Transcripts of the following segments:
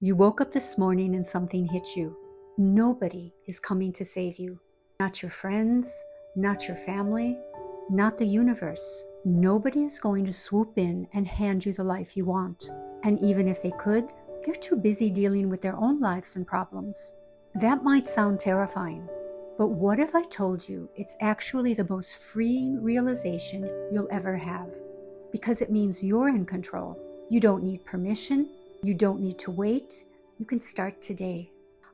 You woke up this morning and something hit you. Nobody is coming to save you. Not your friends, not your family, not the universe. Nobody is going to swoop in and hand you the life you want. And even if they could, they're too busy dealing with their own lives and problems. That might sound terrifying, but what if I told you it's actually the most freeing realization you'll ever have? Because it means you're in control. You don't need permission. You don't need to wait. You can start today.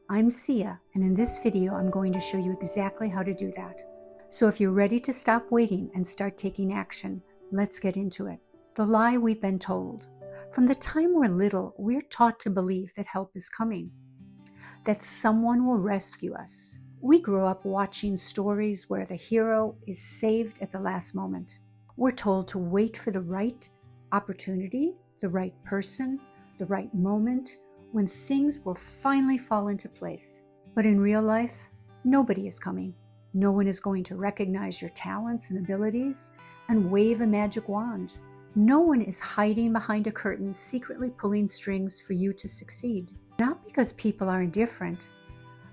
I'm Sia, and in this video, I'm going to show you exactly how to do that. So if you're ready to stop waiting and start taking action, let's get into it. The lie we've been told. From the time we're little, we're taught to believe that help is coming, that someone will rescue us. We grow up watching stories where the hero is saved at the last moment. We're told to wait for the right opportunity, the right person, the right moment, when things will finally fall into place. But in real life, nobody is coming. No one is going to recognize your talents and abilities and wave a magic wand. No one is hiding behind a curtain, secretly pulling strings for you to succeed. Not because people are indifferent,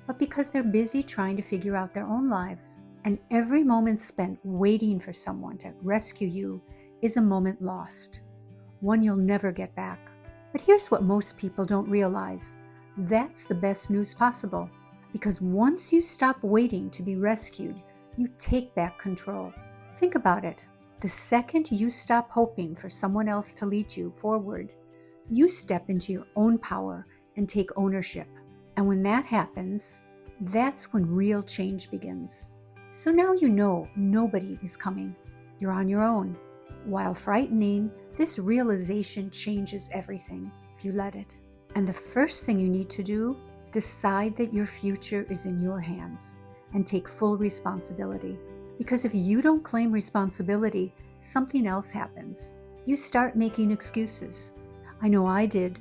but because they're busy trying to figure out their own lives. And every moment spent waiting for someone to rescue you is a moment lost, one you'll never get back. But here's what most people don't realize. That's the best news possible. Because once you stop waiting to be rescued, you take back control. Think about it. The second you stop hoping for someone else to lead you forward, you step into your own power and take ownership. And when that happens, that's when real change begins. So now you know nobody is coming. You're on your own. While frightening, this realization changes everything if you let it. And the first thing you need to do, decide that your future is in your hands and take full responsibility. Because if you don't claim responsibility, something else happens. You start making excuses. I know I did.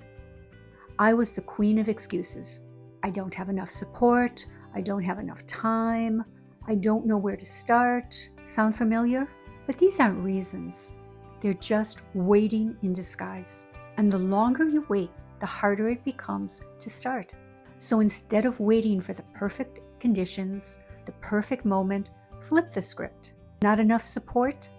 I was the queen of excuses. I don't have enough support. I don't have enough time. I don't know where to start. Sound familiar? But these aren't reasons. They're just waiting in disguise. And the longer you wait, the harder it becomes to start. So instead of waiting for the perfect conditions, the perfect moment, flip the script. Not enough support?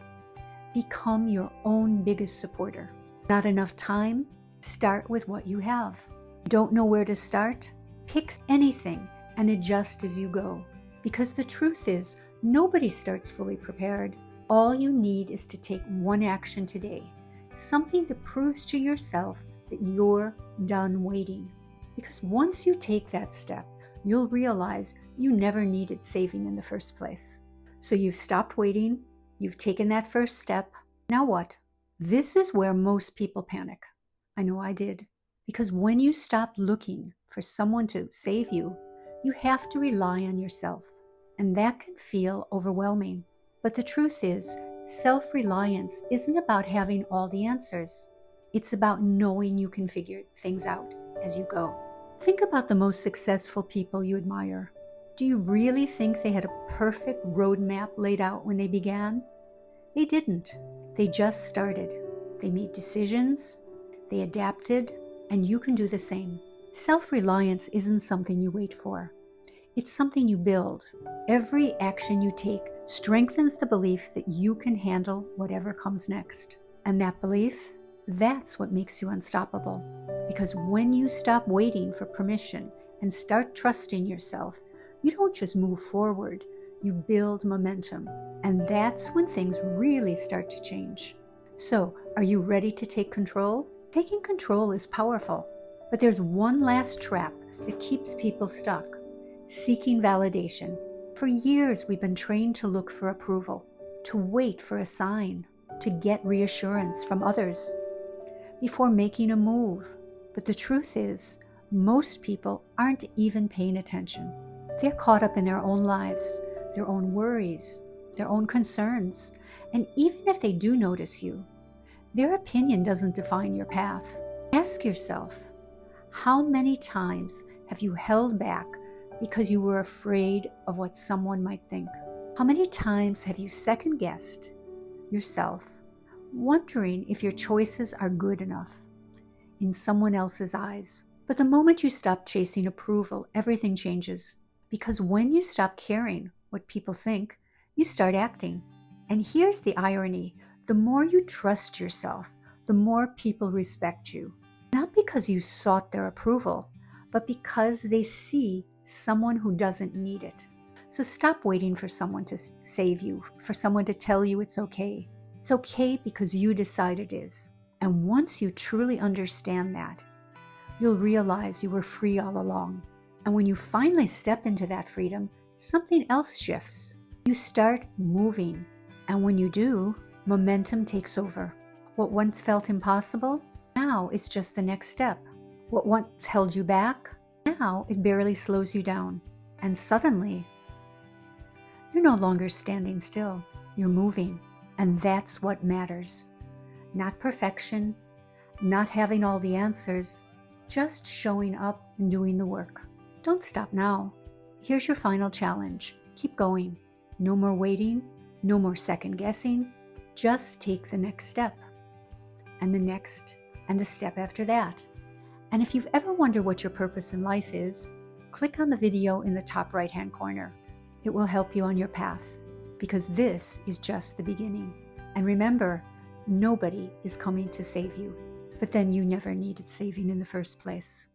Become your own biggest supporter. Not enough time? Start with what you have. Don't know where to start? Pick anything and adjust as you go. Because the truth is, nobody starts fully prepared. All you need is to take one action today, something that proves to yourself that you're done waiting. Because once you take that step, you'll realize you never needed saving in the first place. So you've stopped waiting, you've taken that first step. Now what? This is where most people panic. I know I did. Because when you stop looking for someone to save you, you have to rely on yourself. And that can feel overwhelming. But the truth is, self-reliance isn't about having all the answers. It's about knowing you can figure things out as you go. Think about the most successful people you admire. Do you really think they had a perfect roadmap laid out when they began? They didn't. They just started. They made decisions, they adapted, and you can do the same. Self-reliance isn't something you wait for. It's something you build. Every action you take strengthens the belief that you can handle whatever comes next. And that belief, that's what makes you unstoppable. Because when you stop waiting for permission and start trusting yourself, you don't just move forward, you build momentum. And that's when things really start to change. So, are you ready to take control? Taking control is powerful. But there's one last trap that keeps people stuck: seeking validation. For years, we've been trained to look for approval, to wait for a sign, to get reassurance from others before making a move. But the truth is, most people aren't even paying attention. They're caught up in their own lives, their own worries, their own concerns. And even if they do notice you, their opinion doesn't define your path. Ask yourself, how many times have you held back because you were afraid of what someone might think? How many times have you second-guessed yourself, wondering if your choices are good enough in someone else's eyes? But the moment you stop chasing approval, everything changes. Because when you stop caring what people think, you start acting. And here's the irony. The more you trust yourself, the more people respect you. Not because you sought their approval, but because they see someone who doesn't need it. So stop waiting for someone to save you, for someone to tell you it's okay. It's okay because you decide it is. And once you truly understand that, you'll realize you were free all along. And when you finally step into that freedom, something else shifts. You start moving. And when you do, momentum takes over. What once felt impossible, now it's just the next step. What once held you back, now it barely slows you down. And suddenly, you're no longer standing still. You're moving. And that's what matters. Not perfection, not having all the answers, just showing up and doing the work. Don't stop now. Here's your final challenge. Keep going. No more waiting, no more second guessing. Just take the next step, and the next, and the step after that. And if you've ever wondered what your purpose in life is, click on the video in the top right-hand corner. It will help you on your path, because this is just the beginning. And remember, nobody is coming to save you, but then you never needed saving in the first place.